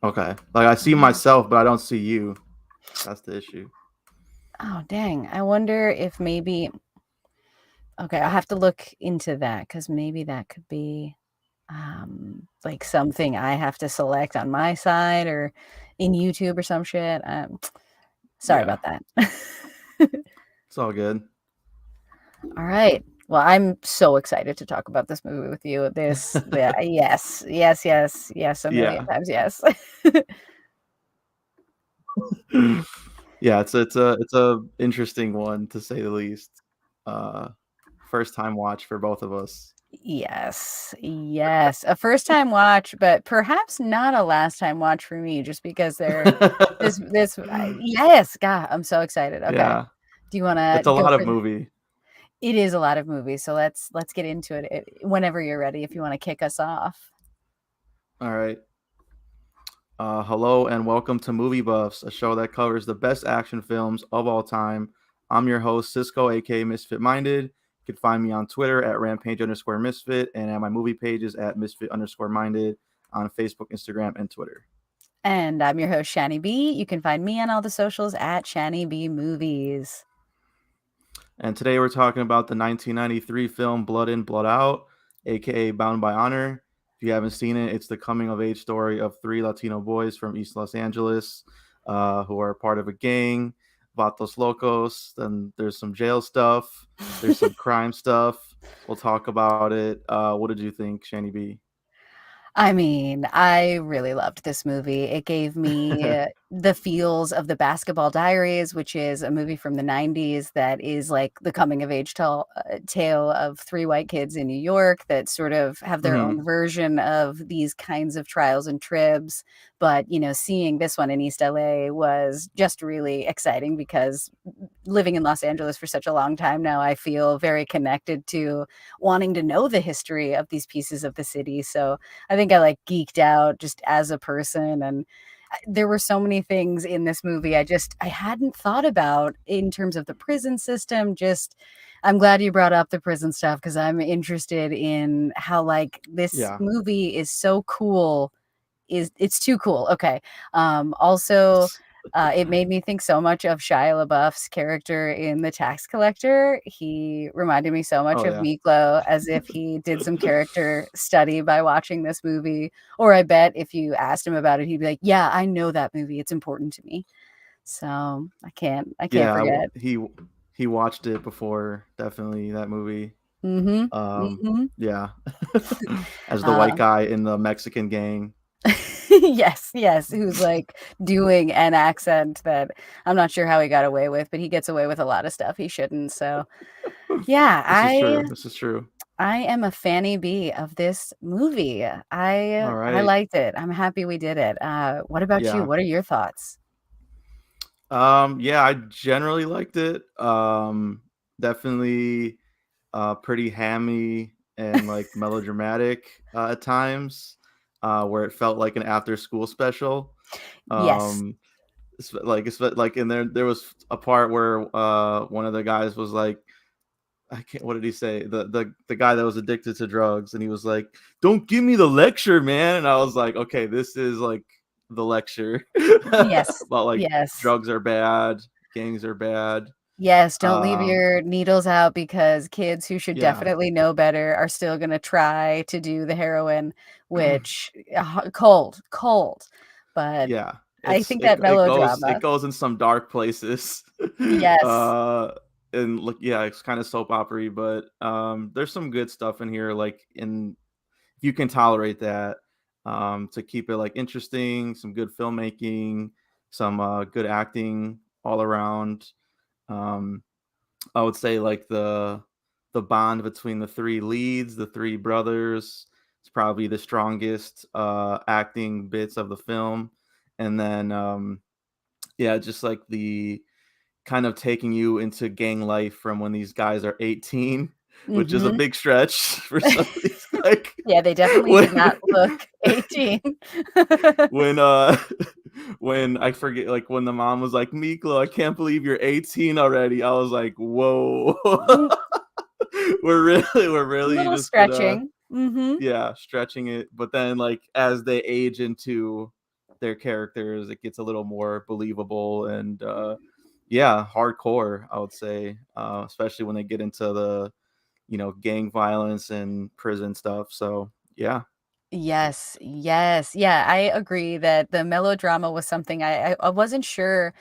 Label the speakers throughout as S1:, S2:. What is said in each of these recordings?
S1: Okay. Like I see myself, but I don't see you. That's the issue.
S2: Oh, dang. I wonder if maybe. Okay, I'll have to look into that because maybe that could be like something I have to select on my side or in YouTube or some shit. Sorry
S1: Yeah.
S2: about that.
S1: It's all good.
S2: All right. Well, I'm so excited to talk about this movie with you. Yes, yes, yes, yes, a million
S1: Yeah.
S2: times yes.
S1: Yeah, it's a interesting one to say the least. Uh First time watch for both of us.
S2: Yes, yes. A first time watch, but perhaps not a last time watch for me just because yes, God, I'm so excited. Okay.
S1: Yeah.
S2: Do you want to
S1: It's a
S2: go
S1: lot of
S2: for
S1: movie.
S2: it is a lot of movies, so let's get into it whenever you're ready if you want to kick us off.
S1: All right. Hello and welcome to Movie Buffs, a show that covers the best action films of all time. I'm your host, Cisco, aka Misfit Minded. You can find me on Twitter at rampage_misfit and at my movie pages at misfit_minded on Facebook, Instagram, and Twitter.
S2: And I'm your host, Shani B. You can find me on all the socials at Shani B Movies.
S1: And today we're talking about the 1993 film Blood In, Blood Out, aka Bound by Honor. If you haven't seen it, it's the coming of age story of three Latino boys from East Los Angeles who are part of a gang, Vatos Locos. Then there's some jail stuff, there's some crime stuff. We'll talk about it. What did you think, Shani B?
S2: I mean, I really loved this movie. It gave me the feels of The Basketball Diaries, which is a movie from the 90s that is like the coming of age tale of three white kids in New York that sort of have their
S1: Hmm.
S2: own version of these kinds of trials and tribs. But, seeing this one in East LA was just really exciting because living in Los Angeles for such a long time now, I feel very connected to wanting to know the history of these pieces of the city. So I think I like geeked out just as a person, and there were so many things in this movie I hadn't thought about in terms of the prison system. Just I'm glad you brought up the prison stuff because I'm interested in how like this
S1: Yeah.
S2: movie is so cool it's too cool. Okay. Also, it made me think so much of Shia LaBeouf's character in The Tax Collector. He reminded me so much
S1: Oh,
S2: of
S1: yeah.
S2: Meatloaf, as if he did some character study by watching this movie. Or I bet if you asked him about it, he'd be like, "Yeah, I know that movie. It's important to me." So I can't
S1: Yeah.
S2: forget.
S1: He watched it before, definitely, that movie.
S2: Mm-hmm.
S1: Um,
S2: Mm-hmm.
S1: yeah. As the white
S2: Uh,
S1: guy in the Mexican gang.
S2: yes, yes, who's like doing an accent that I'm not sure how he got away with, but he gets away with a lot of stuff he shouldn't. So, yeah,
S1: This is true. This is true.
S2: I am a fanny bee of this movie. I
S1: All
S2: I
S1: right.
S2: liked it. I'm happy we did it. What about you?
S1: Yeah.
S2: What are your thoughts?
S1: Yeah, I generally liked it. Definitely pretty hammy and like melodramatic at times, where it felt like an after school special.
S2: Yes.
S1: Um like in there was a part where one of the guys was like, I can't. What did he say? The guy that was addicted to drugs, and he was like, "Don't give me the lecture, man." And I was like, "Okay, this is like the lecture
S2: Yes.
S1: about like
S2: Yes.
S1: drugs are bad, gangs are bad."
S2: Yes, don't leave
S1: Um,
S2: your needles out because kids who should
S1: yeah,
S2: definitely know better are still gonna try to do the heroin, which cold, cold. But
S1: yeah.
S2: I think that
S1: It
S2: melodrama.
S1: goes in some dark places.
S2: Yes.
S1: uh, and look, yeah, it's kind of soap opery, but there's some good stuff in here. Like in if you can tolerate that, to keep it like interesting, some good filmmaking, some good acting all around. Um, I would say like the bond between the three leads, the three brothers, is probably the strongest acting bits of the film, and then yeah, just like the kind of taking you into gang life from when these guys are 18, which is a
S2: Mhm.
S1: big stretch for some of these like
S2: Yeah, they definitely
S1: when
S2: did not look 18.
S1: when when I forget like when the mom was like, Miklo, I can't believe you're 18 already. I was like, whoa.
S2: Mm,
S1: we're really
S2: little
S1: just gonna
S2: stretching. Mhm.
S1: yeah, stretching it. But then like as they age into their characters. It gets a little more believable and yeah, hardcore, I would say, especially when they get into the, gang violence and prison stuff. So yeah.
S2: Yes, yes. Yeah, I agree that the melodrama was something I wasn't sure.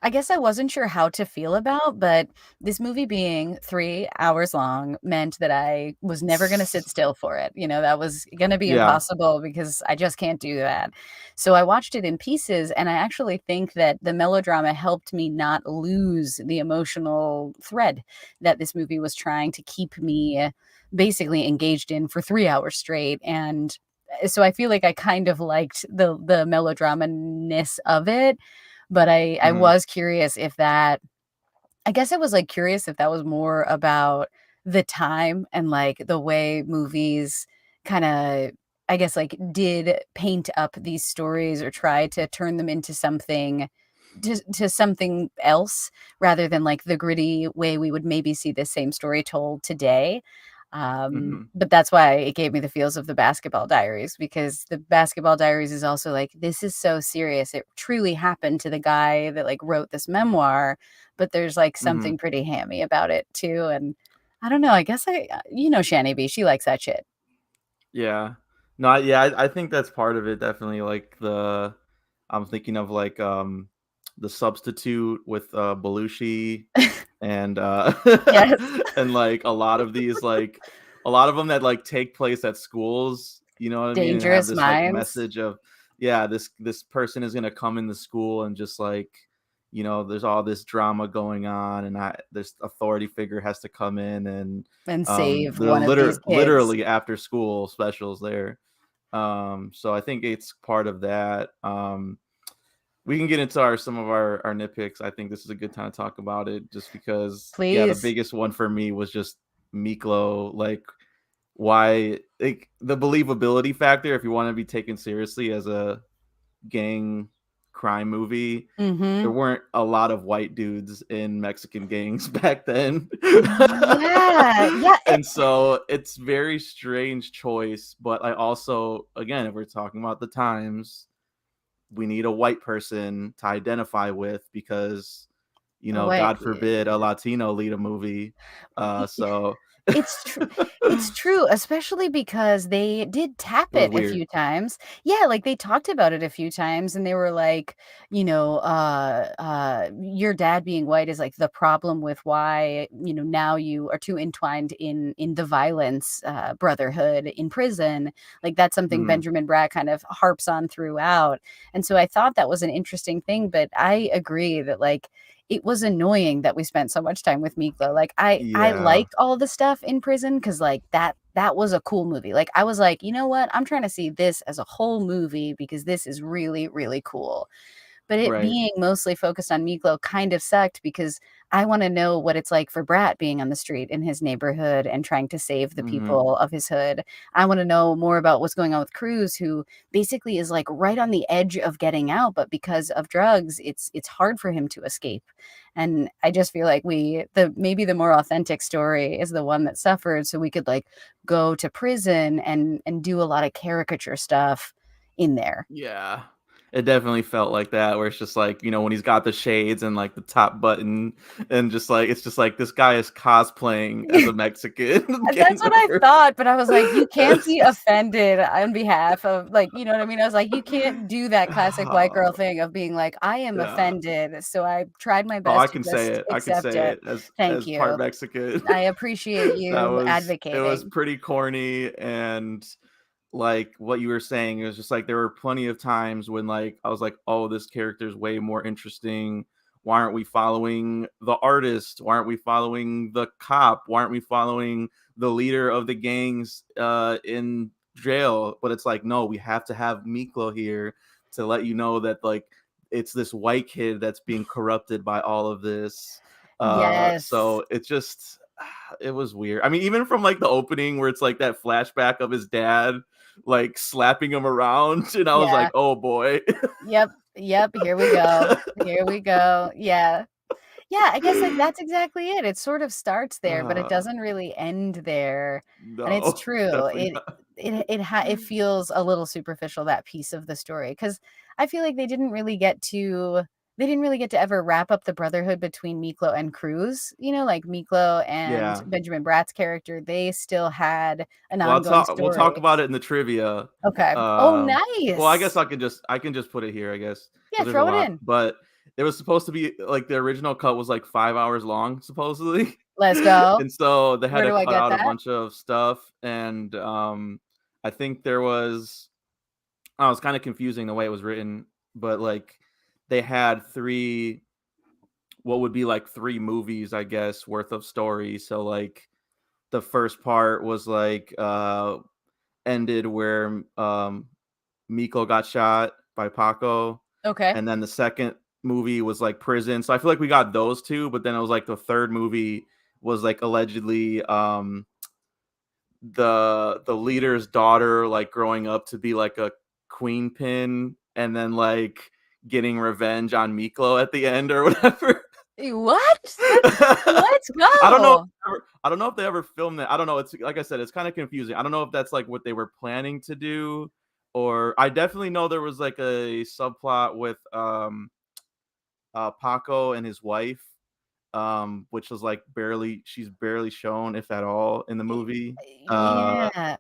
S2: I guess I wasn't sure how to feel about, but this movie being 3 hours long meant that I was never gonna sit still for it, that was gonna be
S1: Yeah.
S2: impossible because I just can't do that. So I watched it in pieces, and I actually think that the melodrama helped me not lose the emotional thread that this movie was trying to keep me basically engaged in for 3 hours straight, and so I feel like I kind of liked the melodrama-ness of it, but I
S1: Hmm.
S2: was curious if that I guess I was, like, curious if that was more about the time and, like, the way movies kinda, I guess, like, did paint up these stories or try to turn them into something to something else rather than, like, the gritty way we would maybe see the same story told today.
S1: Hmm.
S2: But that's why it gave me the feels of The Basketball Diaries, because The Basketball Diaries is also like, this is so serious. It truly happened to the guy that, like, wrote this memoir, but there's, like,
S1: Hmm.
S2: something pretty hammy about it too, and I don't know, I guess Shani B, she likes that shit.
S1: Yeah. No, yeah, I think that's part of it, definitely, like, I'm thinking of, like, The Substitute with, Belushi and,
S2: Yes.
S1: and, like, a lot of them that, like, take place at schools, you know what I mean, and have
S2: Dangerous
S1: this, like,
S2: Minds.
S1: message of, yeah, this person is gonna come into school and just, like, there's all this drama going on, and this authority figure has to come in and
S2: And save
S1: they're
S2: one of these kids.
S1: literally after school specials there. So I think it's part of that. We can get into some of our nitpicks. I think this is a good time to talk about it, just because, yeah, the
S2: Please.
S1: biggest one for me was just Miklo. Like, why, like, the believability factor, if you want to be taken seriously as a gang crime movie, there
S2: Mhm.
S1: weren't a lot of white dudes in Mexican gangs back then.
S2: Yeah, yeah,
S1: And so it's very strange choice, but I also, again, if we're talking about the times, we need a white person to identify with because,
S2: what
S1: God forbid a Latino lead a movie.
S2: y
S1: So
S2: It's true. It's true, especially because they did tap
S1: it was
S2: it a
S1: weird.
S2: few times. Yeah, like, they talked about it a few times, and they were like, "Your dad being white is, like, the problem with why, now you are too entwined in the violence, brotherhood in prison." Like, that's something
S1: Mhm.
S2: Benjamin Bratt kind of harps on throughout, and so I thought that was an interesting thing, but I agree that, like, it was annoying that we spent so much time with Miklo. Like, I
S1: Yeah.
S2: liked all the stuff in prison because, like, that was a cool movie. Like, I was like, "You know what? I'm trying to see this as a whole movie because this is really, really cool." But it
S1: Right.
S2: being mostly focused on Miklo kind of sucked because I wanna know what it's like for Brat being on the street in his neighborhood and trying to save the
S1: Mhm.
S2: people of his hood. I wanna know more about what's going on with Cruz, who basically is, like, right on the edge of getting out, but because of drugs, it's hard for him to escape. And I just feel like maybe the more authentic story is the one that suffered, so we could, like, go to prison and do a lot of caricature stuff in there.
S1: Yeah. It definitely felt like that, where it's just like, when he's got the shades and like the top button, and just like it's just like this guy is cosplaying as a Mexican gang
S2: That's what I
S1: member.
S2: thought, but I was like, "You can't
S1: It's
S2: be
S1: just
S2: offended on behalf of, like," you know what I mean? I was like, "You can't do that classic white girl
S1: oh,
S2: thing of being like, 'I am
S1: yeah.
S2: offended,' so I tried my
S1: Oh, I
S2: best to
S1: can say
S2: just
S1: it. I can
S2: accept
S1: say
S2: it.
S1: it as
S2: Thank
S1: part
S2: you.
S1: Mexican.
S2: I appreciate
S1: That
S2: you
S1: was it was
S2: advocating."
S1: pretty corny, and like what you were saying, it was just like there were plenty of times when, like, I was like, "Oh, this character is way more interesting. Why aren't we following the artist? Why aren't we following the cop? Why aren't we following the leader of the gangs in jail?" But it's like, no, we have to have Miklo here to let you know that, like, it's this white kid that's being corrupted by all of this.
S2: Yes.
S1: So it just it was weird. I mean, even from like the opening where it's like that flashback of his dad like slapping him around, and I was like,
S2: Yeah.
S1: "Oh boy."
S2: Yep. Yep. Here we go. Here we go. Yeah. Yeah, I guess, like, that's exactly it. It sort of starts there, but it
S1: uh,
S2: doesn't really end there, and it's
S1: no,
S2: true.
S1: definitely
S2: It
S1: not.
S2: it feels a little superficial, that piece of the story, because I feel like they didn't really get to ever wrap up the brotherhood between Miklo and Cruz. Like Miklo and
S1: Yeah.
S2: Benjamin Bratt's character, they still had an
S1: Well,
S2: ongoing
S1: we'll talk
S2: story.
S1: about it in the trivia.
S2: Okay. Oh,
S1: Um, well, I guess
S2: nice.
S1: I can just put it here, I guess,
S2: Yeah,
S1: because there's a
S2: throw it
S1: lot.
S2: in.
S1: But it was supposed to be like the original cut was like 5 hours long, supposedly.
S2: Let's go.
S1: And so they had
S2: Where
S1: to
S2: do I
S1: cut
S2: get
S1: out a
S2: that?
S1: bunch of stuff. And I think there was, oh, it was kind of confusing the way it was written, but like they had three, what would be like three movies, I guess, worth of story. So like the first part was like ended where Miko got shot by Paco,
S2: Okay.
S1: and then the second movie was like prison. So I feel like we got those two, but then it was like the third movie was like allegedly the leader's daughter like growing up to be like a queen pin and then like getting revenge on Miklo at the end or whatever.
S2: What? Let's
S1: I don't know.
S2: go.
S1: I don't know if they ever filmed that. I don't know. It's like I said, it's kind of confusing. I don't know if that's like what they were planning to do, or I definitely know there was like a subplot with Paco and his wife, which was like she's barely shown, if at all, in the movie. Uh,
S2: Yeah.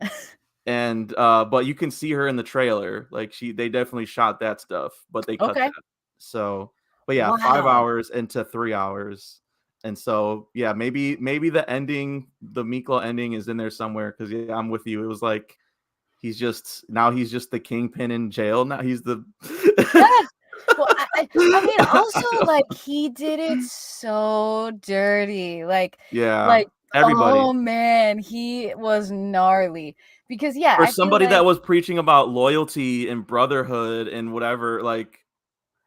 S1: and but you can see her in the trailer. Like they definitely shot that stuff, but they cut
S2: Okay.
S1: that. So, but yeah, five
S2: Wow.
S1: hours into 3 hours. And so yeah, maybe the ending, the Miklo ending is in there somewhere, because yeah, I'm with you. It was like he's just the kingpin in jail. Now he's the
S2: Yes. Well, I mean, also, like, he did it so dirty,
S1: yeah,
S2: like,
S1: everybody.
S2: oh, man, he was gnarly, because, yeah,
S1: For
S2: I feel
S1: somebody that
S2: like
S1: was preaching about loyalty and brotherhood and whatever, like,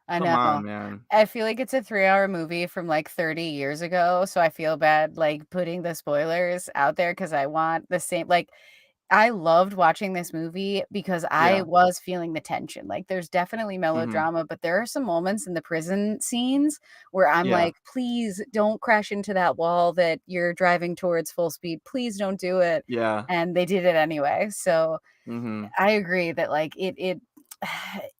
S2: I
S1: come
S2: know.
S1: on, man.
S2: I feel like it's a 3-hour movie from, like, 30 years ago, so I feel bad, like, putting the spoilers out there, because I want the same, like, I loved watching this movie because I
S1: Yeah.
S2: was feeling the tension. Like, there's definitely
S1: Mhm.
S2: melodrama, but there are some moments in the prison scenes where I'm
S1: Yeah.
S2: like, "Please don't crash into that wall that you're driving towards full speed. Please don't do it."
S1: Yeah.
S2: And they did it anyway. So
S1: Mhm.
S2: I agree that like it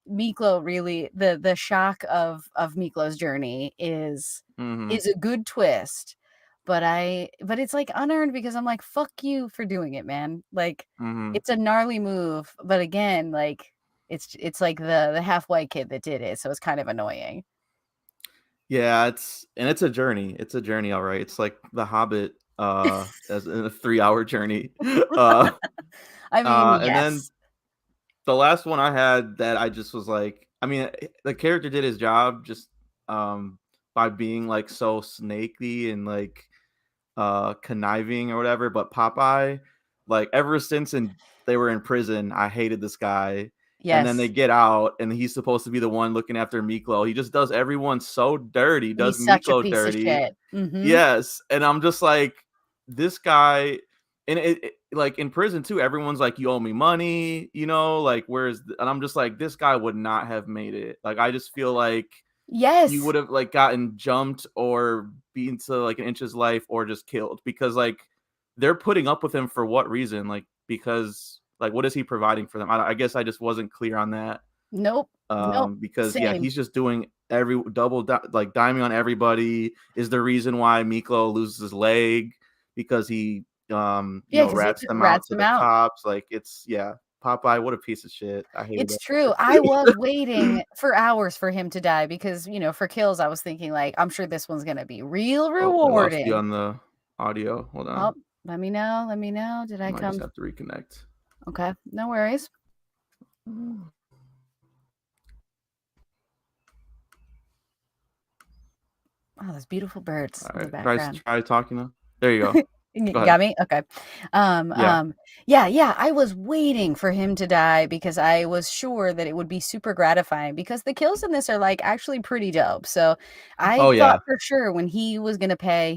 S2: Miklo really the shock of Miklo's journey
S1: Mhm.
S2: is a good twist, but it's like unearned because I'm like, fuck you for doing it, man. Like
S1: Mhm.
S2: it's a gnarly move, but again, like it's like the half white kid that did it, so it's kind of annoying.
S1: Yeah, it's a journey. It's a journey, all right. It's like The Hobbit, as in a 3-hour journey. Uh,
S2: I mean,
S1: and then
S2: yes.
S1: the last one I had that I just was like, I mean, the character did his job just by being like so snaky and like conniving or whatever. But Popeye, like ever since they were in prison, I hated this guy. And then they
S2: Yes.
S1: get out, and he's supposed to be the one looking after Miklo. He just does everyone so dirty, does
S2: He's such a
S1: Miklo
S2: piece of
S1: dirty.
S2: shit. Mhm.
S1: Yes, and I'm just like, this guy, and like in prison too, everyone's like, "You owe me money," like, and I'm just like, this guy would not have made it. Like, I just feel like he
S2: Yes.
S1: would have like gotten jumped or beaten to like an inch of his life or just killed, because like they're putting up with him for what reason? Like, because like what is he providing for them? I guess I just wasn't clear on that.
S2: Nope. Nope.
S1: Because yeah,
S2: Same.
S1: he's just doing every like diming on everybody. Is the reason why Miklo loses his leg, because he
S2: Yeah, because he
S1: rats
S2: t
S1: them out
S2: rats
S1: to
S2: him
S1: the
S2: out.
S1: cops. Like, it's, yeah, Popeye, what a piece of shit. I hated
S2: It's true. I was waiting for hours for him to die because, for kills, I was thinking, like, I'm sure this one's gonna be real
S1: Oh, I lost you
S2: rewarding.
S1: on the audio. Hold
S2: Oh,
S1: on.
S2: let me know. Let me know. Did
S1: I
S2: I
S1: might just
S2: come?
S1: have to reconnect.
S2: Okay. No worries.
S1: All
S2: Oh, those beautiful birds in the
S1: right.
S2: background.
S1: Try talking now. There you go. Go ahead.
S2: Got me? Okay.
S1: Yeah.
S2: Yeah, yeah, I was waiting for him to die because I was sure that it would be super gratifying because the kills in this are like actually pretty dope. So I
S1: Oh
S2: thought
S1: yeah.
S2: for sure when he was gonna pay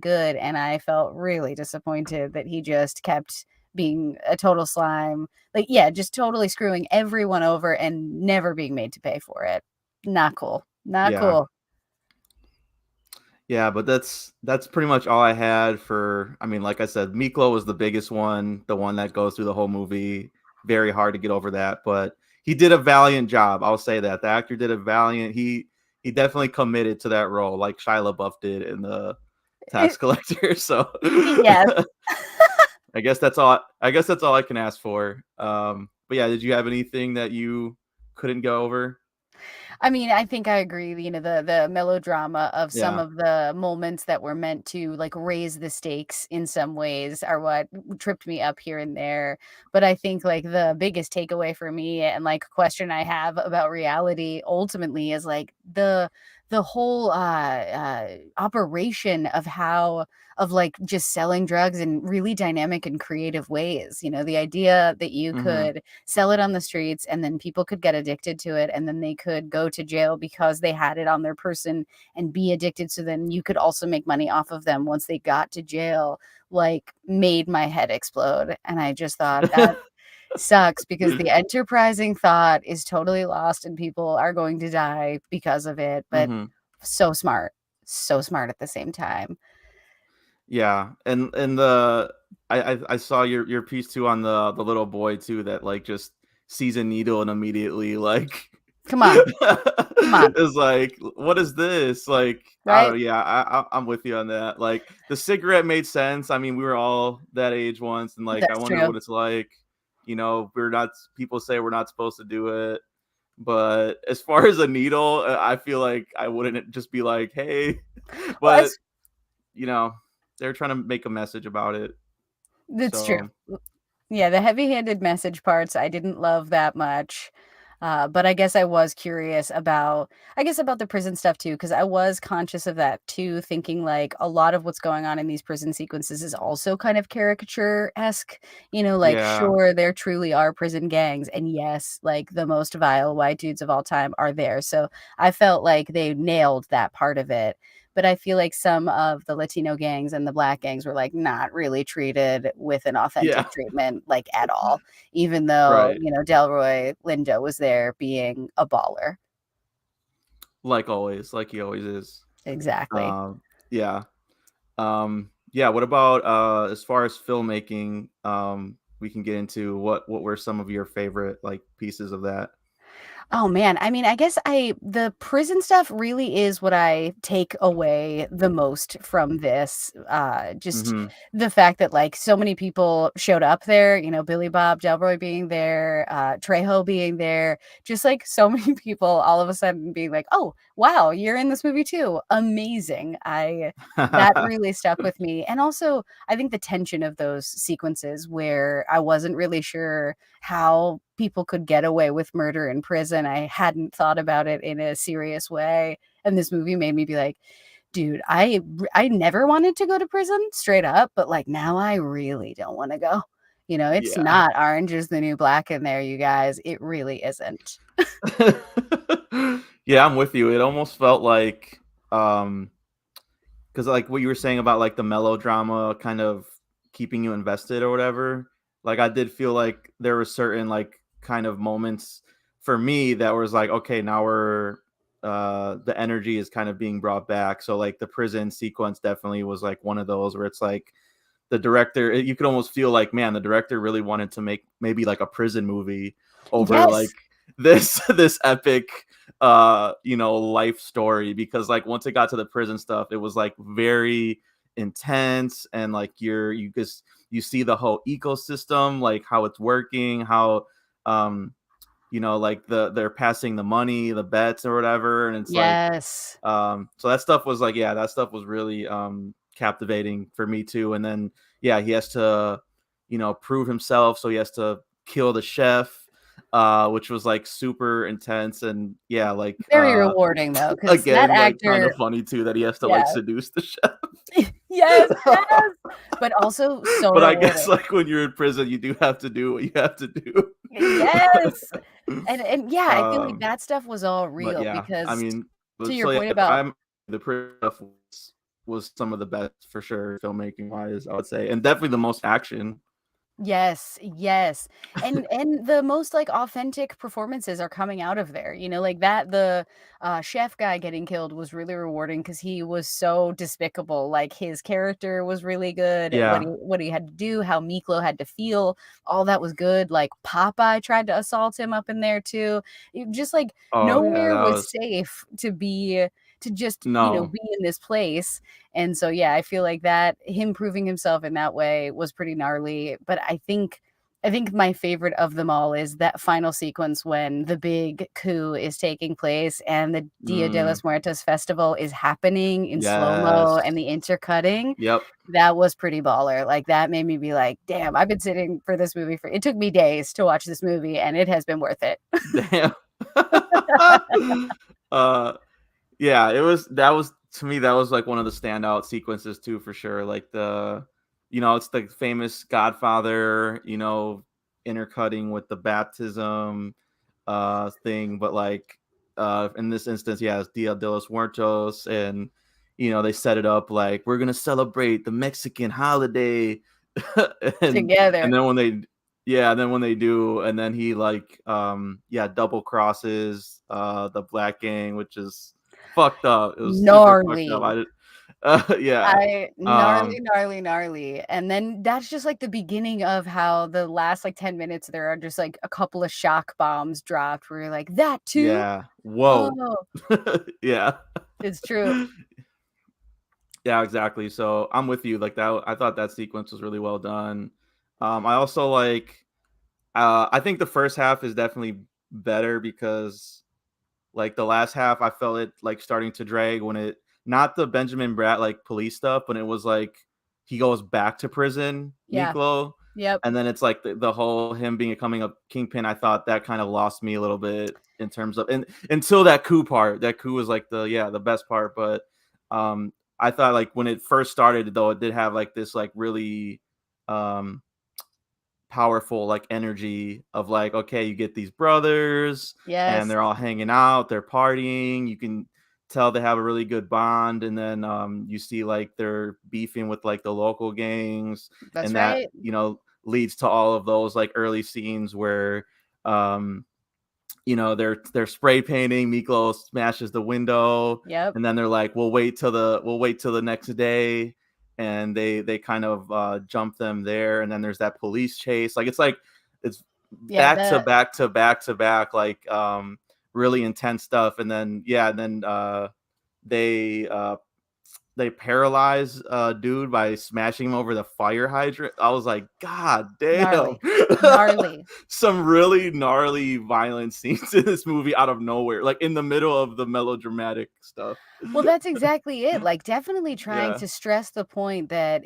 S2: good, and I felt really disappointed that he just kept being a total slime. Like, yeah, just totally screwing everyone over and never being made to pay for it. Not cool. Not
S1: Yeah.
S2: cool.
S1: Yeah, but that's pretty much all I had for. I mean, like I said, Miklo was the biggest one, the one that goes through the whole movie. Very hard to get over that, but he did a valiant job. I'll say that the actor did a valiant. He definitely committed to that role, like Shia LaBeouf did in the Tax
S2: It,
S1: Collector. So
S2: yes.
S1: I guess that's all I can ask for. But yeah, did you have anything that you couldn't go over?
S2: I mean, I think I agree, you know, the melodrama of some
S1: Yeah,
S2: of the moments that were meant to, like, raise the stakes in some ways are what tripped me up here and there, but I think, like, the biggest takeaway for me and, like, question I have about reality ultimately is, like, the whole, operation of how of, like, just selling drugs in really dynamic and creative ways, you know, the idea that you
S1: hmm,
S2: could sell it on the streets and then people could get addicted to it and then they could go to jail because they had it on their person and be addicted, so then you could also make money off of them once they got to jail, like, made my head explode, and I just thought that sucks because the enterprising thought is totally lost and people are going to die because of it, but
S1: hmm.
S2: so smart, so smart at the same time.
S1: Yeah, and the I saw your piece too on the little boy too that like just sees a needle and immediately like
S2: Come on, come on,
S1: is like, what is this? Like, I don't
S2: right?
S1: know. Yeah, I'm with you on that. Like the cigarette made sense. I mean, we were all that age once, and like I
S2: That's
S1: wonder
S2: true.
S1: what it's like. You know, we're not people say we're not supposed to do it, but as far as a needle, I feel like I wouldn't just be like, hey,
S2: Well,
S1: but
S2: as
S1: you know, they're trying to make a message about it.
S2: that's true.
S1: So,
S2: Yeah, the heavy-handed message parts I didn't love that much, but I guess I was curious about about the prison stuff too, because I was conscious of that too, thinking, like, a lot of what's going on in these prison sequences is also kind of caricature-esque, you know, like,
S1: yeah.
S2: sure, there truly are prison gangs, and yes, like, the most vile white dudes of all time are there, so I felt like they nailed that part of it, but I feel like some of the Latino gangs and the Black gangs were, like, not really treated with an
S1: Yeah.
S2: authentic treatment, like, at all, even though,
S1: Right.
S2: you know, Delroy Lindo was there being a baller.
S1: Like always, like he always is.
S2: Exactly.
S1: Um, yeah. Yeah, what about as far as filmmaking, we can get into what were some of your favorite like pieces of that?
S2: Oh man, I mean, I guess I the prison stuff really is what I take away the most from this. Just
S1: Mhm.
S2: the fact that like so many people showed up there, you know, Billy Bob Delroy being there, Trejo being there, just like so many people all of a sudden being like, "Oh, wow, you're in this movie too. Amazing." I That really stuck with me. And also, I think the tension of those sequences where I wasn't really sure how people could get away with murder in prison. I hadn't thought about it in a serious way, and this movie made me be like, "Dude, I never wanted to go to prison, straight up, but, like, now I really don't wanna go." You know, it's
S1: Yeah.
S2: not Orange is the New Black in there, you guys. It really isn't.
S1: Yeah, I'm with you. It almost felt like, um, because like what you were saying about like the melodrama kind of keeping you invested or whatever. Like I did feel like there were certain like kind of moments for me that was like, okay, now we're the energy is kind of being brought back. So like the prison sequence definitely was like one of those where it's like the director you could almost feel like, man, the director really wanted to make maybe like a prison movie over like
S2: Yes.
S1: this epic you know, life story, because like once it got to the prison stuff it was like very intense, and like you just you see the whole ecosystem, like how it's working, how um you know, like they're passing the money, the bets or whatever, and it's like
S2: Yes.
S1: so that stuff was like, yeah, that stuff was really captivating for me too. And then yeah, he has to, you know, prove himself, so he has to kill the chef, which was like super intense. And yeah, like
S2: Very rewarding though, because that
S1: again, like kind
S2: actor
S1: of funny too that he has to
S2: yeah.
S1: like seduce the chef.
S2: Yes, yes, but also so
S1: But I guess
S2: rewarding.
S1: like when you're in prison, you do have to do what you have to do.
S2: Yes. And yeah, I feel like
S1: um,
S2: that stuff was all
S1: but
S2: real
S1: yeah, I
S2: because
S1: mean,
S2: to your
S1: so yeah,
S2: point about
S1: I'm the prison stuff was some of the best for sure, filmmaking wise, I would say, and definitely the most action.
S2: Yes, yes. And the most, like, authentic performances are coming out of there, like that chef guy getting killed was really rewarding because he was so despicable, like, his character was really good,
S1: Yeah.
S2: what he had to do, how Miklo had to feel, all that was good, like, Popeye tried to assault him up in there too. It just, like,
S1: Oh yeah,
S2: nowhere
S1: that
S2: was
S1: was
S2: safe to just,
S1: no.
S2: be in this place, and so, yeah, I feel like that him proving himself in that way was pretty gnarly, but I think my favorite of them all is that final sequence when the big coup is taking place and the Dia de
S1: Mm,
S2: los Muertos festival is happening in slow-mo
S1: yes.
S2: and the intercutting.
S1: Yep.
S2: That was pretty baller. Like, that made me be like, "Damn, I've been sitting for this movie for" it took me days to watch this movie, and it has been worth it.
S1: Damn. uh Yeah, that was to me, that was, like, one of the standout sequences too, for sure, like, it's the famous Godfather, intercutting with the baptism, thing, but, like, in this instance, yeah, it's Dia de los Muertos, and, they set it up like, "We're gonna celebrate the Mexican holiday," and and
S2: Together.
S1: then when they yeah, and then when they do, and then he, like, yeah, double crosses, the black gang, which is fucked up. It was super fucked up.
S2: Gnarly.
S1: Yeah.
S2: I gnarly,
S1: Um,
S2: gnarly, gnarly, and then that's just, like, the beginning of how the last, like, 10 minutes there are just, like, a couple of shock bombs dropped where you're like, "That too?
S1: yeah. Whoa.
S2: Oh."
S1: Yeah.
S2: It's true.
S1: Yeah, exactly. So I'm with you. Like that, I thought that sequence was really well done. I also like. I think the first half is definitely better because, like, the last half, I felt it, like, starting to drag when it not the Benjamin Bratt, like, police stuff, but it was, like, he goes back to prison,
S2: Yeah.
S1: Miklo,
S2: Yep.
S1: and then it's, like, the whole him becoming a kingpin, I thought that kind of lost me a little bit in terms of and until that coup part. That coup was, like, the best part, but, I thought, like, when it first started, though, it did have, like, this, like, really, um powerful, like, energy of, like, okay, you get these brothers and
S2: Yes.
S1: they're all hanging out, they're partying, you can tell they have a really good bond, and then you see, like, they're beefing with, like, the local gangs,
S2: That's
S1: and that,
S2: right.
S1: leads to all of those, like, early scenes where um they're spray painting. Miklo smashes the window,
S2: Yep.
S1: and then they're like, "We'll wait till the next day," and they kind of jump them there, and then there's that police chase. It's
S2: Yeah,
S1: back to back to back to back, like really intense stuff, and then yeah, and then they they paralyze dude by smashing him over the fire hydrant. I was like, God damn.
S2: gnarly. Gnarly.
S1: Some really gnarly violent scenes in this movie out of nowhere, like in the middle of the melodramatic stuff.
S2: Well, that's exactly it, like, definitely trying
S1: Yeah.
S2: to stress the point that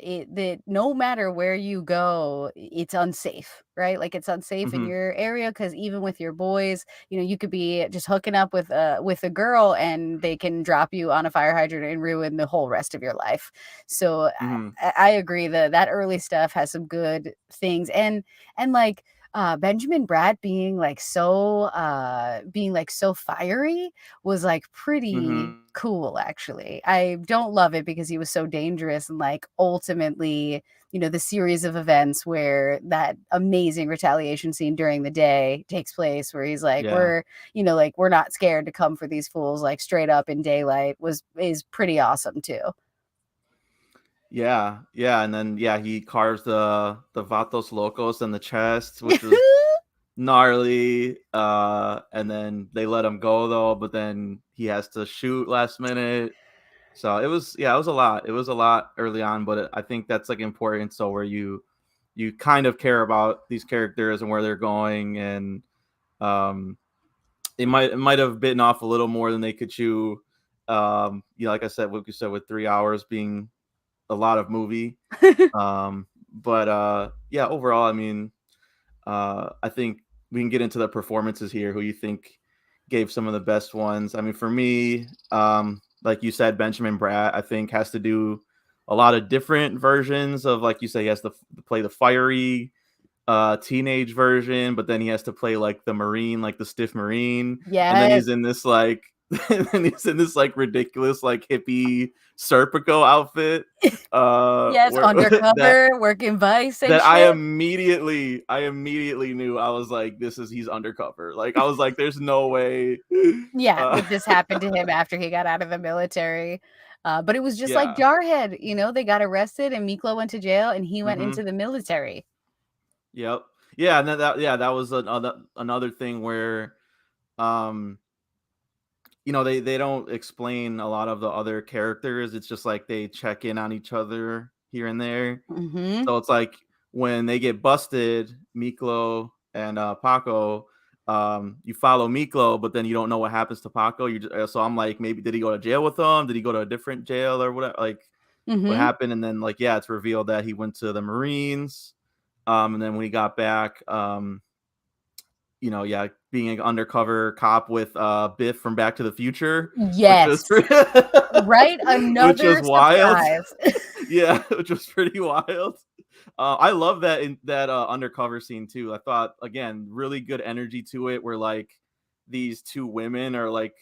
S2: no matter where you go, it's unsafe, right? Like, it's unsafe in
S1: Hmm.
S2: your area because even with your boys, you could be just hooking up with a girl, and they can drop you on a fire hydrant and ruin the whole rest of your life. So,
S1: Hmm.
S2: I agree that that early stuff has some good things, and, like, Benjamin Bratt being, like, so fiery was, like, pretty
S1: Hmm.
S2: cool, actually. I don't love it because he was so dangerous and, like, ultimately, the series of events where that amazing retaliation scene during the day takes place where he's like,
S1: Yeah.
S2: we're not scared to come for these fools, like, straight up in daylight is pretty awesome too.
S1: Yeah. Yeah. And then yeah, he carves the Vatos Locos in the chest, which was gnarly. And then they let him go though, but then he has to shoot last minute. So it was, yeah, it was a lot. It was a lot early on, but I think that's like important. So where you kind of care about these characters and where they're going, and um, it might have bitten off a little more than they could chew. Like I said, what you said with 3 hours being a lot of movie. But yeah, overall, I mean, I think we can get into the performances here. Who you think gave some of the best ones? I mean, for me, like you said, Benjamin Bratt, I think has to do a lot of different versions of, like you say, he has to play the fiery teenage version, but then he has to play like the Marine, like the stiff Marine, and then
S2: Yes.
S1: he's in this like and then he's in this like ridiculous like hippie Serpico outfit.
S2: Yes,
S1: Where that
S2: undercover, working Vice and
S1: that
S2: shit.
S1: I immediately knew. I was like, this is he's undercover. Like I was like, there's no way.
S2: Yeah,
S1: Uh,
S2: that this happened to him after he got out of the military. But it was just like
S1: yeah.
S2: Jarhead, they got arrested and Miklo went to jail and he went
S1: Hmm.
S2: into the military.
S1: Yep. Yeah, and then that was another thing where um they don't explain a lot of the other characters. It's just like they check in on each other here and there.
S2: Mhm.
S1: So it's like when they get busted, Miklo and Paco, you follow Miklo, but then you don't know what happens to Paco. So I'm like, maybe did he go to jail with them? Did he go to a different jail or whatever? Like, what
S2: Mhm.
S1: happened? And then like, yeah, it's revealed that he went to the Marines. And then when he got back, yeah, being an undercover cop with Biff from Back to the Future, which was
S2: Yes.
S1: pretty,
S2: Right?
S1: which was
S2: Another
S1: wild.
S2: surprise.
S1: Yeah, which was pretty wild. I love that in that undercover scene too. I thought again, really good energy to it, where like these two women are like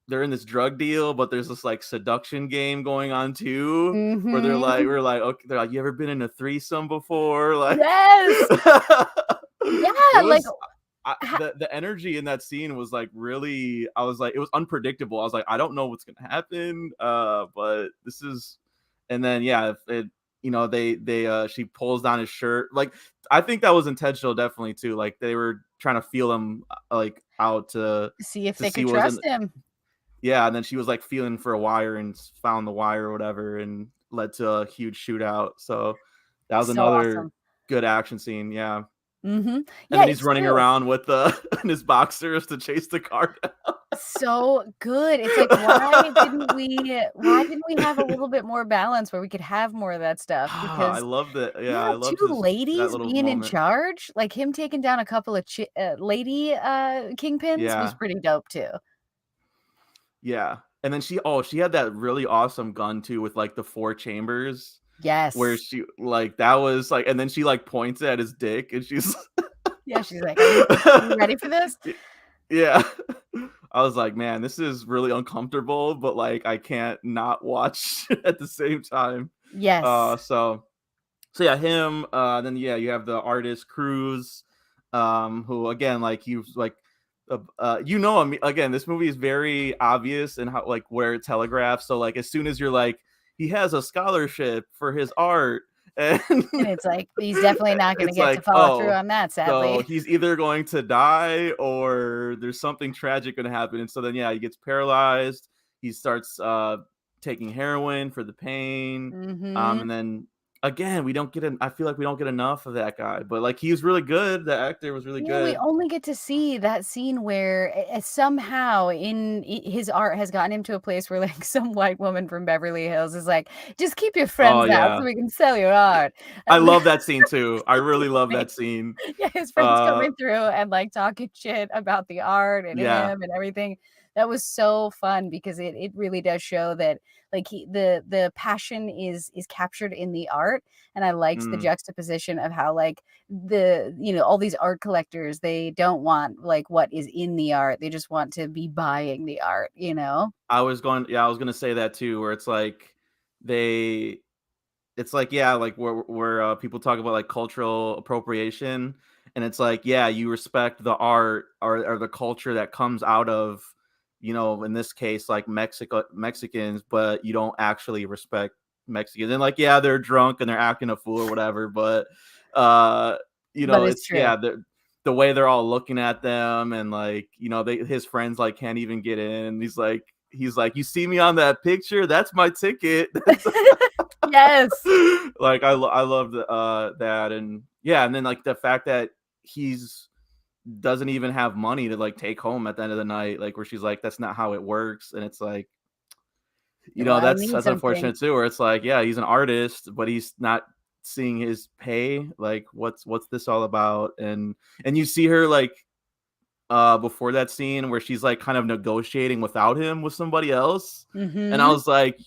S1: they're in this drug deal, but there's this like seduction game going on too, where
S2: Mhm.
S1: we're like, okay, they're like, you ever been in a threesome before? Like,
S2: Yes.
S1: it
S2: Yeah, like,
S1: was
S2: ha
S1: the energy in that scene was like really. I was like, it was unpredictable. I was like, I don't know what's gonna happen, but this is. And then yeah, she pulls down his shirt. Like I think that was intentional, definitely too. Like they were trying to feel him like out
S2: see if
S1: to
S2: they
S1: see
S2: could
S1: what was in.
S2: trust him.
S1: Yeah, and then she was like feeling for a wire and found the wire or whatever, and led to a huge shootout. So that was
S2: So
S1: another
S2: awesome.
S1: good action scene. Yeah,
S2: Mhm.
S1: and
S2: Yeah,
S1: then he's
S2: it's
S1: running
S2: true.
S1: around with the in his boxers to chase the car down.
S2: So good. It's like, why didn't we have a little bit more balance where we could have more of that stuff?
S1: I
S2: Because
S1: loved it. Yeah,
S2: yeah,
S1: I loved
S2: 2
S1: his that
S2: ladies
S1: little
S2: being in
S1: moment.
S2: charge, like him taking down a couple of lady, kingpins was
S1: Yeah,
S2: pretty dope too.
S1: yeah. And then she had that really awesome gun too with like the four chambers where
S2: Yes.
S1: she like that was like, and then she like points at his dick and she's
S2: Yeah, she's like, "Are you ready for this?"
S1: yeah. I was like, man, this is really uncomfortable, but like I can't not watch at the same time.
S2: Yes.
S1: So yeah, him. Then yeah, you have the artist Cruz, who again, like he was like, I mean, again, this movie is very obvious in how like where it telegraphs. So like as soon as you're like, he has a scholarship for his art, and
S2: And it's like, he's definitely not gonna
S1: it's
S2: get to
S1: like,
S2: follow through
S1: oh,
S2: on that,
S1: so
S2: sadly.
S1: he's either going to die or there's something tragic going to happen. And so then yeah, he gets paralyzed. He starts taking heroin for the pain,
S2: Mhm.
S1: and then again, we don't get an I feel like we don't get enough of that guy, but like he was really good. The actor was really
S2: Yeah, we
S1: good.
S2: only get to see that scene where somehow his art has gotten him to a place where like some white woman from Beverly Hills is like, just keep your
S1: Oh
S2: friends out so
S1: yeah,
S2: we can sell your art.
S1: I
S2: And
S1: love that scene too. I
S2: it's
S1: really love
S2: amazing.
S1: that scene.
S2: Yeah, his friends
S1: uh
S2: coming through and like talking shit about the art and
S1: yeah.
S2: him and everything. That was so fun because it really does show that like the passion is captured in the art. And I liked the
S1: Mm.
S2: juxtaposition of how like all these art collectors, they don't want like what is in the art. They just want to be buying the art.
S1: I was gonna say that too, where it's like they it's like yeah, like where people talk about like cultural appropriation, and it's like yeah, you respect the art or the culture that comes out of in this case like Mexicans, but you don't actually respect Mexicans. And like yeah, they're drunk and they're acting a fool or whatever, but uh
S2: But it's
S1: it's
S2: true.
S1: yeah, the way they're all looking at them, and like his friends like can't even get in. He's like, you see me on that picture, that's my ticket. That's
S2: Yes.
S1: like I love that. And yeah, and then like the fact that he's doesn't even have money to like take home at the end of the night, like where she's like, that's not how it works. And it's like,
S2: Well, I need
S1: that's
S2: something.
S1: unfortunate too, where it's like, yeah, he's an artist, but he's not seeing his pay. Like what's this all about? And you see her like before that scene where she's like kind of negotiating without him with somebody else. And I
S2: Mhm.
S1: was like,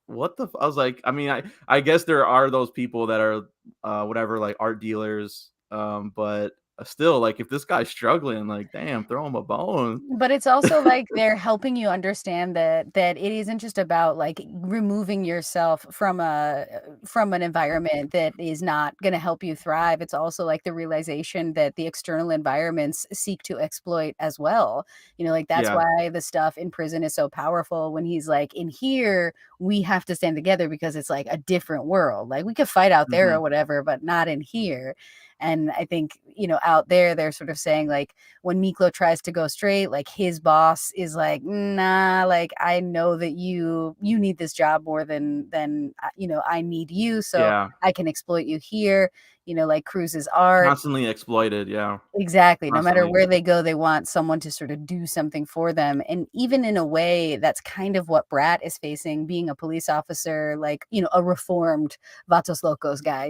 S1: I was like, I mean, I guess there are those people that are whatever, like art dealers, but still, like, if this guy's struggling, like, damn, throw him a bone.
S2: But it's also like they're helping you understand that it isn't just about, like, removing yourself from an environment that is not gonna help you thrive. It's also, like, the realization that the external environments seek to exploit as well. Like, that's
S1: Yeah.
S2: why the stuff in prison is so powerful when he's like, "In here, we have to stand together because it's, like, a different world. Like, we could fight out there or
S1: Mhm.
S2: whatever, but not in here." And I think, out there, they're sort of saying, like, when Miklo tries to go straight, like his boss is like, "Nah, like I know that you need this job more than I need you, so
S1: Yeah.
S2: I can exploit you here." Like Cruz's art.
S1: Constantly exploited, yeah.
S2: Exactly. No matter
S1: Constantly.
S2: where they go, they want someone to sort of do something for them. And even in a way, that's kind of what Brat is facing being a police officer, like, a reformed Vatos Locos guy.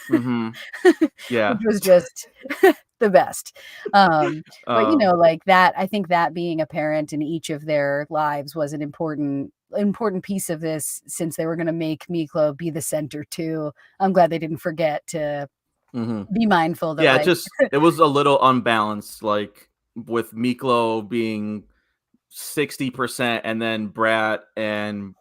S1: Mhm.
S2: Which
S1: Yeah.
S2: was just the best. But,
S1: Um,
S2: like that, I think that being a parent in each of their lives was an important piece of this since they were gonna make Miklo be the center too. I'm glad they didn't forget to
S1: mhm.
S2: be mindful that,
S1: Yeah,
S2: like
S1: it was a little unbalanced, like, with Miklo being 60% and then Brat and,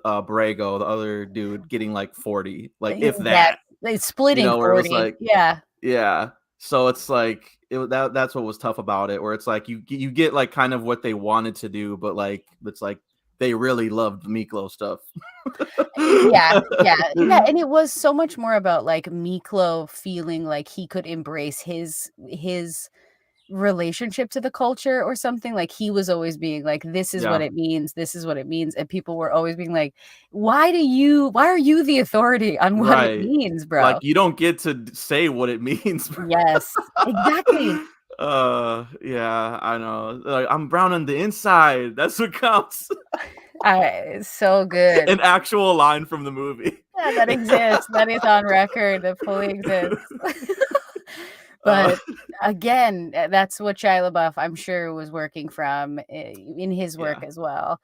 S1: Borrego, the other dude, getting, like, 40, like, if that,
S2: Exactly. Splitting
S1: where it was
S2: 40.
S1: like
S2: Yeah.
S1: yeah. So it's like, that's what was tough about it, where it's like you get, like, kind of what they wanted to do, but, like, it's like they really loved Miklo stuff.
S2: Yeah, yeah, yeah, and it was so much more about, like, Miklo feeling like he could embrace his relationship to the culture or something. Like, he was always being like, "This is what
S1: Yeah,
S2: it means, this is what it means," and people were always being like, why are you the authority on what it
S1: right.
S2: means,
S1: Like,
S2: bro?"
S1: you don't get to say what it means.
S2: Yes, exactly.
S1: Yeah, I know. Like, "I'm brown on the inside, that's what counts."
S2: It's so good.
S1: An actual line from the movie.
S2: Yeah, that exists, that is on record, that fully exists.
S1: Uh,
S2: But again, that's what Shia LaBeouf, I'm sure, was working from in his work
S1: yeah,
S2: as well.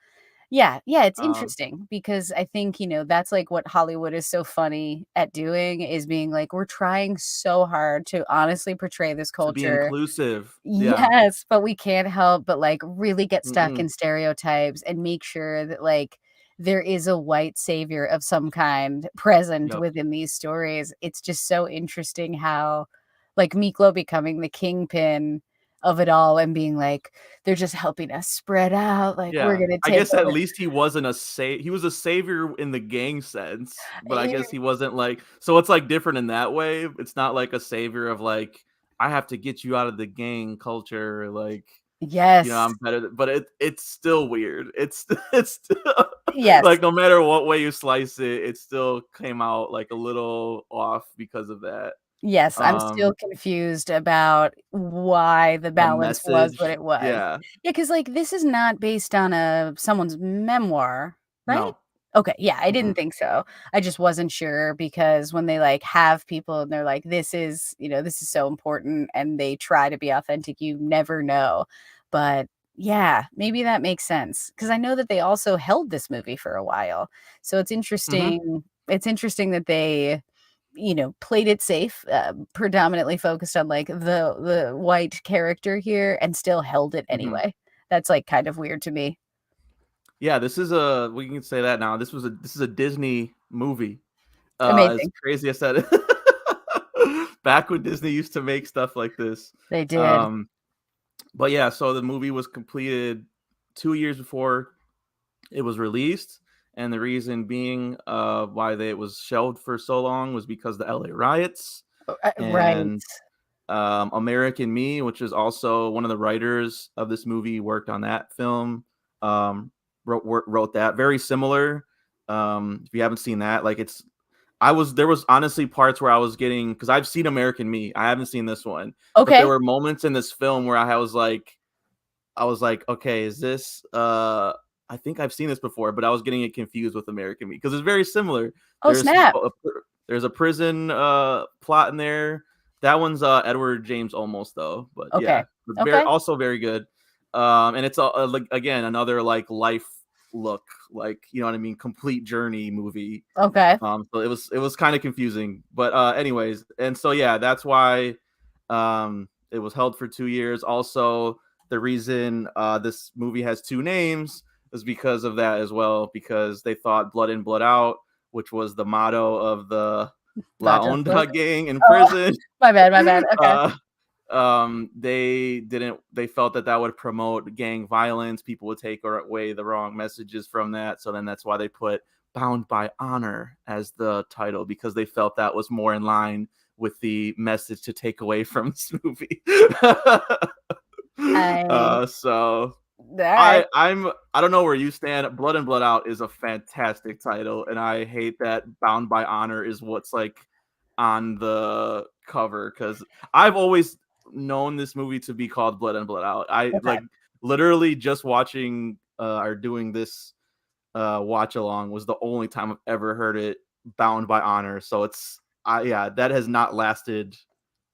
S2: Yeah, yeah, it's
S1: um,
S2: interesting because I think, that's like what Hollywood is so funny at doing is being like, we're trying so hard to honestly portray this
S1: to be
S2: culture.
S1: inclusive. Yeah.
S2: Yes, but we can't help but like really get stuck
S1: Mm-mm.
S2: in stereotypes and make sure that like there is a white savior of some kind present
S1: Yep.
S2: within these stories. It's just so interesting how like Miklo becoming the kingpin of it all and being like, they're just helping us spread out. Like we're
S1: Yeah.
S2: gonna
S1: I
S2: take
S1: guess at
S2: over.
S1: least he wasn't he was a savior in the gang sense, but I
S2: Eh,
S1: guess he wasn't like, so it's, like, different in that way. It's not like a savior of, like, "I have to get you out of the gang culture," like,
S2: Yes.
S1: I'm better but it's still weird. It's still
S2: Yes.
S1: like, no matter what way you slice it, it still came out, like, a little off because of that.
S2: Yes, I'm still
S1: Um,
S2: confused about why the
S1: the
S2: balance was what
S1: message,
S2: it was.
S1: yeah.
S2: Yeah, because like, this is not based on someone's memoir, right?
S1: No.
S2: Okay, yeah, I didn't
S1: Mm-mm.
S2: think so. I just wasn't sure because when they, like, have people and they're like, this is so important," and they try to be authentic, you never know. But, yeah, maybe that makes sense because I know that they also held this movie for a while. So
S1: Mhm.
S2: it's interesting that they played it safe, predominantly focused on, like, the white character here and still held it
S1: Mhm.
S2: anyway. That's, like, kind of weird to me.
S1: Yeah, this is a we can say that now. This is a Disney movie. As
S2: Amazing.
S1: crazy as that is. Back when Disney used to make stuff like this.
S2: They did.
S1: Um, but yeah, so the movie was completed 2 years before it was released, and the reason being, why it was shelved for so long was because the LA riots,
S2: Right.
S1: and, American Me, which is also one of the writers of this movie, worked on that film, um, wrote that. Very similar. If you haven't seen that, like, there was honestly parts where I was getting, because I've seen American Me, I haven't seen this one, but there
S2: Okay.
S1: were moments in this film where I was like, okay, is this I think I've seen this before, but I was getting it confused with American Me because it's very similar.
S2: Oh,
S1: There's
S2: snap.
S1: there's a prison plot in there. That one's Edward James Olmos though, but
S2: Okay.
S1: yeah, but
S2: Okay.
S1: very good. And it's like, again, another like life look, like, you know what I mean, complete journey movie.
S2: Okay.
S1: So it was kind of confusing, but anyways, and so yeah, that's why it was held for 2 years. Also, the reason this movie has two names is because of that as well, because they thought Blood In, Blood Out, which was the motto of the La
S2: Gotcha.
S1: Onda gang in
S2: Oh,
S1: prison.
S2: my bad. Okay.
S1: uh, they didn't. They felt that that would promote gang violence. People would take away the wrong messages from that. So then that's why they put "Bound by Honor" as the title, because they felt that was more in line with the message to take away from this movie.
S2: I
S1: So
S2: Alright.
S1: I don't know where you stand. Blood and Blood Out is a fantastic title, and I hate that Bound by Honor is what's like on the cover, because I've always known this movie to be called Blood and Blood Out. I
S2: Okay.
S1: like literally just watching or doing this watch along was the only time I've ever heard it Bound by Honor. So it's yeah, that has not lasted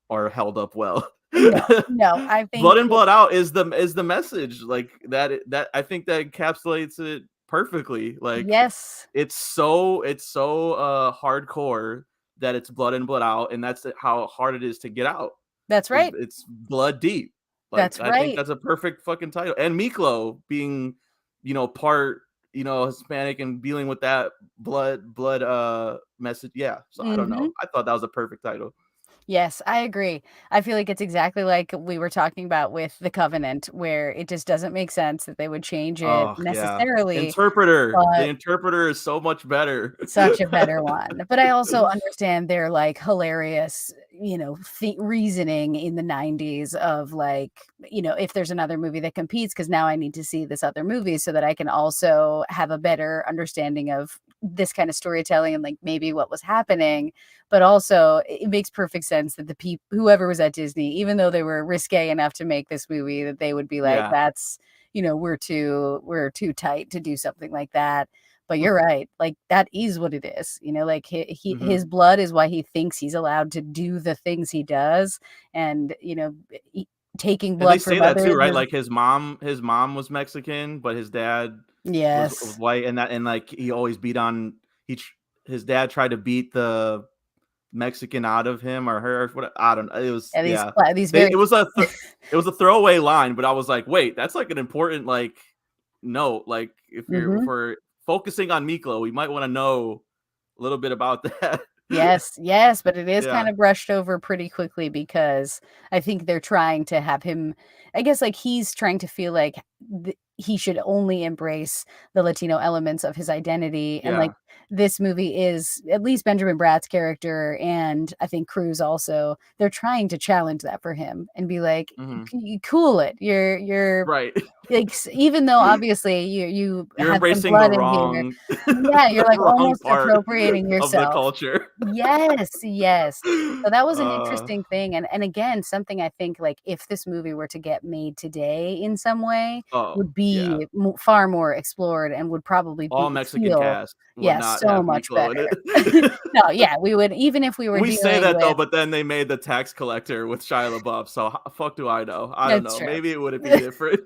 S1: or held up well.
S2: No, no, I think
S1: Blood and Blood Out is the message, like that I think that encapsulates it perfectly. Like
S2: yes,
S1: it's so hardcore that it's blood in, blood out, and that's how hard it is to get out.
S2: that's
S1: Is
S2: right.
S1: it's blood deep. Like
S2: That's
S1: I think
S2: right.
S1: that's a perfect fucking title. And Miklo being, part, Hispanic and dealing with that blood message. Yeah. So I don't know.
S2: Mhm.
S1: I thought that was a perfect title.
S2: Yes, I agree. I feel like it's exactly like we were talking about with The Covenant, where it just doesn't make sense that they would change it
S1: Oh yeah.
S2: necessarily,
S1: Interpreter. The
S2: but
S1: interpreter is so much better.
S2: such a better one, but I also understand their, like, hilarious, reasoning in the '90s of, like, if there's another movie that competes, because now I need to see this other movie so that I can also have a better understanding of this kind of storytelling and, like, maybe what was happening, but also it makes perfect sense that the people whoever was at Disney, even though they were risque enough to make this movie, that they would be like,
S1: Yeah.
S2: "That's we're too tight to do something like that." But you're right, like, that is what it is, like,
S1: Mhm.
S2: his blood is why he thinks he's allowed to do the things he does, and, e taking
S1: And they
S2: blood
S1: say
S2: from
S1: that too,
S2: others
S1: right?
S2: is
S1: Like his mom was Mexican, but his dad was
S2: yes.
S1: white, and like he always beat on he tr- his dad tried to beat the Mexican out of him or her. What I don't know. It was
S2: And
S1: yeah.
S2: these
S1: They
S2: very
S1: it was a throwaway line, but I was like, wait, that's like an important like note. Like if
S2: Mhm.
S1: we're focusing on Miklo, we might want to know a little bit about that.
S2: Yes, yes, but it is
S1: Yeah,
S2: kind of brushed over pretty quickly because I think they're trying to have him I guess, like, he's trying to feel like he should only embrace the Latino elements of his identity, and, like,
S1: yeah.
S2: this movie is at least Benjamin Bratt's character, and I think Cruz also, they're trying to challenge that for him and be like,
S1: Hmm.
S2: Cool it. You're
S1: Right.
S2: like, even though obviously you
S1: You're
S2: have some
S1: embracing the
S2: blood in here."
S1: wrong
S2: Yeah, you're,
S1: the
S2: like,
S1: wrong
S2: almost
S1: part
S2: appropriating
S1: of the
S2: yourself.
S1: culture.
S2: Yes, yes. So that was an
S1: Uh,
S2: interesting thing, and again, something I think, like, if this movie were to get made today in some way,
S1: oh,
S2: would
S1: yeah.
S2: be mo far more explored and would probably
S1: All
S2: be
S1: Mexican
S2: feel,
S1: cast would
S2: yeah,
S1: not
S2: so
S1: have
S2: much
S1: Miklo in
S2: better.
S1: it.
S2: No, yeah, we would even if we were
S1: We say
S2: dealing
S1: that though,
S2: with
S1: but then they made the tax collector with Shia LaBeouf, so fuck do I know? I don't
S2: That's
S1: know.
S2: true.
S1: Maybe it wouldn't be different.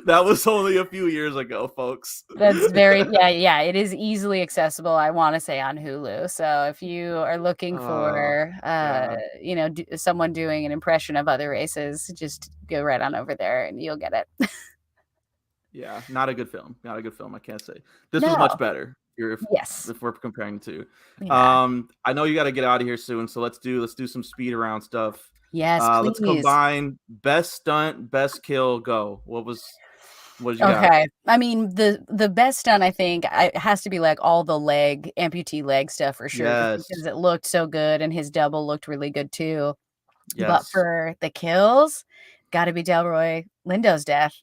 S1: That was only a few years ago, folks.
S2: That's very yeah, yeah, it is easily accessible, I wanna say, on Hulu, so if you are looking
S1: Oh,
S2: for,
S1: yeah.
S2: someone doing an impression of other races, just go right on over there and you'll get it.
S1: Yeah, not a good film. Not a good film, I can't say. This was much
S2: No.
S1: better
S2: Yes.
S1: if we're comparing the 2.
S2: Yeah.
S1: I know you gotta get out of here soon, so let's do some speed around stuff.
S2: Yes,
S1: Let's
S2: please.
S1: combine best stunt, best kill, go. What did you got?
S2: Okay. I mean, the best stunt, I think, it has to be, like, all the amputee leg stuff for sure, just
S1: Yes.
S2: because it looked so good and his double looked really good too. But
S1: Yes.
S2: for the kills, gotta be Delroy Lindo's death.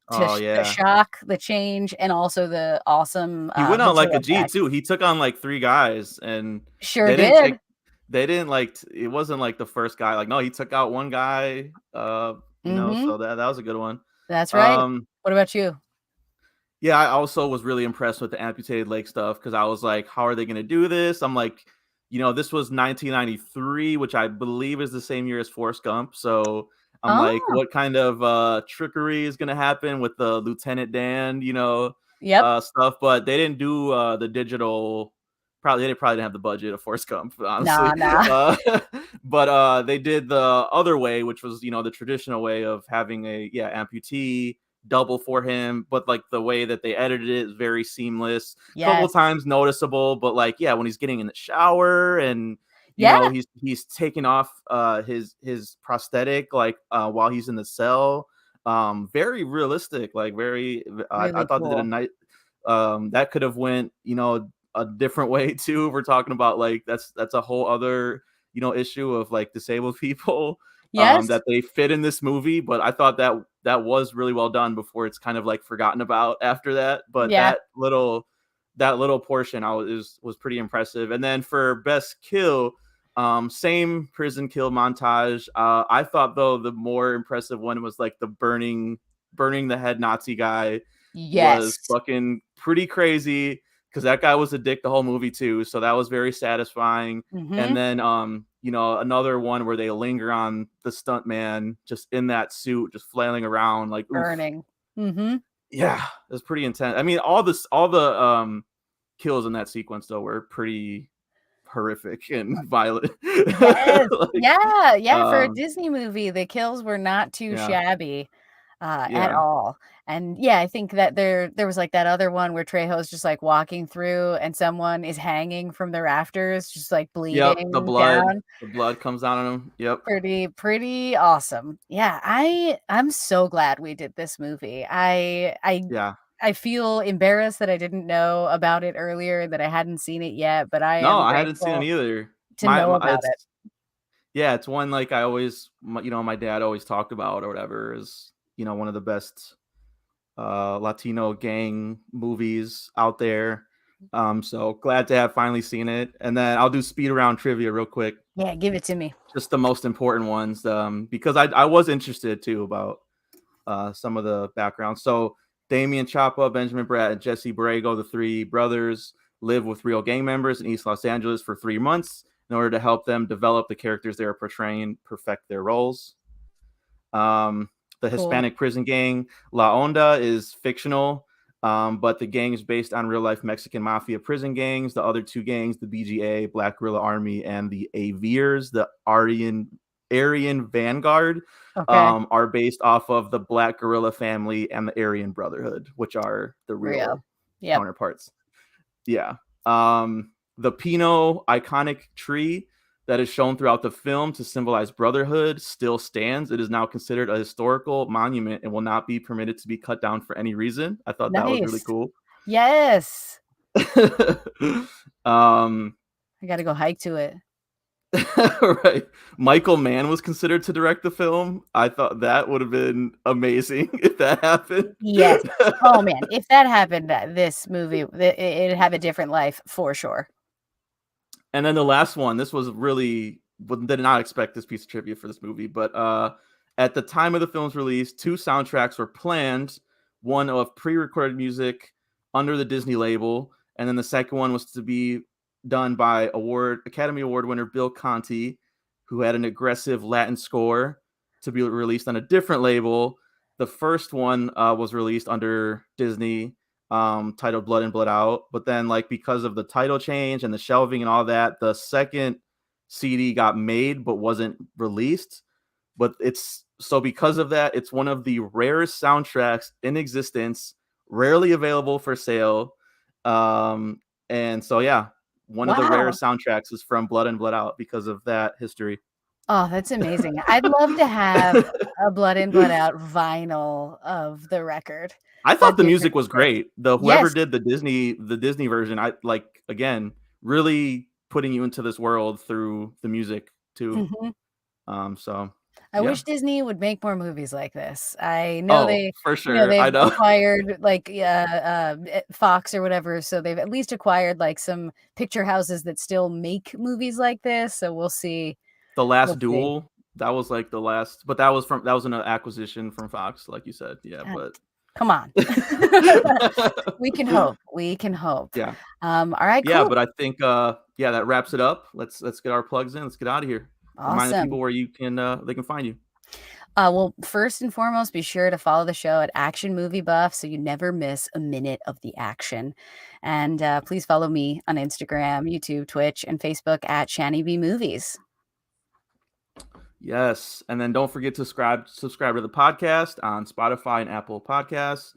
S1: Oh,
S2: The
S1: yeah.
S2: shock, the change, and also the awesome,
S1: He went out like
S2: visual
S1: a G
S2: effects.
S1: too. He took on like 3 guys, and
S2: Sure
S1: they didn't take
S2: did.
S1: they didn't like it wasn't like the first guy. Like, no, he took out one guy,
S2: Mhm.
S1: so that was a good one.
S2: That's right.
S1: Um,
S2: What about you?
S1: yeah, I also was really impressed with the amputated leg stuff, because I was like, how are they gonna do this? I'm like, this was 1993, which I believe is the same year as Forrest Gump. So I'm like,
S2: Oh,
S1: what kind of trickery is gonna happen with the Lieutenant Dan,
S2: yep.
S1: stuff? But they didn't do the digital. they probably didn't have the budget of Forrest Gump, honestly.
S2: Nah, nah.
S1: Uh, but they did the other way, which was the traditional way of having a amputee double for him, but like the way that they edited it is very seamless. Couple of
S2: Yes.
S1: times noticeable, but like when he's getting in the shower and
S2: Yeah,
S1: he's taking off his prosthetic like while he's in the cell. Very realistic, like very I
S2: really
S1: thought they did a
S2: cool.
S1: nice that could have went, a different way too. If we're talking about like that's a whole other, issue of like disabled people
S2: Yes?
S1: that they fit in this movie. But I thought that was really well done before it's kind of like forgotten about after that. But
S2: Yeah.
S1: that little portion was pretty impressive. And then for best kill, same prison kill montage. I thought though the more impressive one was like the burning the head Nazi guy was
S2: Yes.
S1: fucking pretty crazy because that guy was a dick the whole movie too. So that was very satisfying. And
S2: Mhm.
S1: then another one where they linger on the stunt man just in that suit, just flailing around like oof.
S2: Burning. Mhm.
S1: Yeah, it was pretty intense. I mean, all the kills in that sequence though were pretty horrific and violent.
S2: Yes.
S1: Like,
S2: Yeah, yeah, for a
S1: um,
S2: Disney movie, the kills were not too
S1: yeah,
S2: shabby, at
S1: yeah.
S2: all, and, yeah, I think that there was, like, that other one where Trejo's just, like, walking through and someone is hanging from the rafters, just, like,
S1: Yep,
S2: bleeding down.
S1: the blood comes out on him. Yep.
S2: Pretty awesome. Yeah, I'm so glad we did this movie.
S1: Yeah.
S2: I feel embarrassed that I didn't know about it earlier, that I hadn't seen it yet, but I
S1: No,
S2: am
S1: I hadn't seen it
S2: grateful
S1: either.
S2: to know about it.
S1: It's yeah, it's one like I always, my dad always talked about or whatever is, one of the best Latino gang movies out there. So glad to have finally seen it. And then I'll do speed around trivia real quick,
S2: Yeah, give it to me.
S1: just the most important ones, because I was interested too about some of the background. So Damien Chapa, Benjamin Bratt, and Jesse Borrego, the three brothers, live with real gang members in East Los Angeles for 3 months in order to help them develop the characters they are portraying, perfect their roles. Um, the
S2: Cool.
S1: Hispanic prison gang La Onda is fictional, but the gang is based on real life Mexican mafia prison gangs. The other two gangs, the BGA, Black Guerrilla Army, and the Aviers, the Aryan Vanguard,
S2: Okay.
S1: are based off of the Black Guerrilla family and the Aryan Brotherhood, which are the
S2: Real.
S1: real
S2: Yep.
S1: counterparts. Yeah. The Pinot iconic tree that is shown throughout the film to symbolize brotherhood still stands. It is now considered a historical monument and will not be permitted to be cut down for any reason. I thought that was really
S2: Nice.
S1: cool.
S2: Yes.
S1: um,
S2: I gotta go hike to it.
S1: right. Michael Mann was considered to direct the film. I thought that would have been amazing if that happened.
S2: Yes. Oh, man, if that happened, this movie, it'd have a different life for sure.
S1: And then the last one, this was really did not expect this piece of trivia for this movie, but at the time of the film's release, two soundtracks were planned. One of pre-recorded music under the Disney label, and then the second one was to be done by Academy Award winner Bill Conti, who had an aggressive Latin score to be released on a different label. The first one was released under Disney, titled Blood In Blood Out. But then, like, because of the title change and the shelving and all that, the second CD got made but wasn't released. But because of that, it's one of the rarest soundtracks in existence, rarely available for sale. And so, yeah, one of the
S2: Wow.
S1: rarest soundtracks is from Blood In Blood Out because of that history.
S2: Oh, that's amazing. I'd love to have a Blood In, Blood Out vinyl of the record.
S1: I thought
S2: That'd
S1: the
S2: be
S1: music
S2: pretty
S1: was
S2: sick.
S1: great. The whoever
S2: Yes.
S1: did the Disney version, I like, again, really putting you into this world through the music too.
S2: Mhm.
S1: So
S2: I
S1: yeah.
S2: wish Disney would make more movies like this. I know
S1: Oh, for
S2: they've
S1: sure. I know.
S2: acquired, like, Fox or whatever, so they've at least acquired, like, some picture houses that still make movies like this, so we'll see.
S1: The
S2: We'll
S1: Last
S2: see.
S1: Duel, that was like the last, but that was an acquisition from Fox, like you said. Yeah,
S2: God,
S1: but
S2: come on. We can hope, we can hope.
S1: yeah.
S2: Alright,
S1: Yeah,
S2: cool.
S1: but I think yeah, that wraps it up. Let's get our plugs in. Let's get out of here. Remind the
S2: Awesome.
S1: people where you can they can find you.
S2: Well, first and foremost, be sure to follow the show at Action Movie Buff so you never miss a minute of the action. And please follow me on Instagram, YouTube, Twitch, and Facebook at Shani B Movies.
S1: Yes, and then don't forget to subscribe to the podcast on Spotify and Apple Podcasts.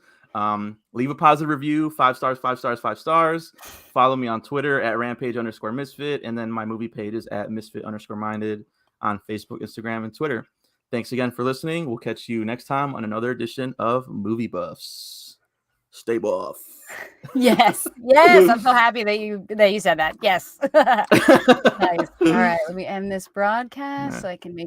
S1: Leave a positive review, 5 stars, 5 stars, 5 stars. Follow me on Twitter at rampage_misfit, and then my movie page is at misfit_minded on Facebook, Instagram, and Twitter. Thanks again for listening. We'll catch you next time on another edition of Movie Buffs. Stay buff.
S2: Yes, yes, I'm so happy that you said that. Yes. Nice. All right, let me end this broadcast so I can make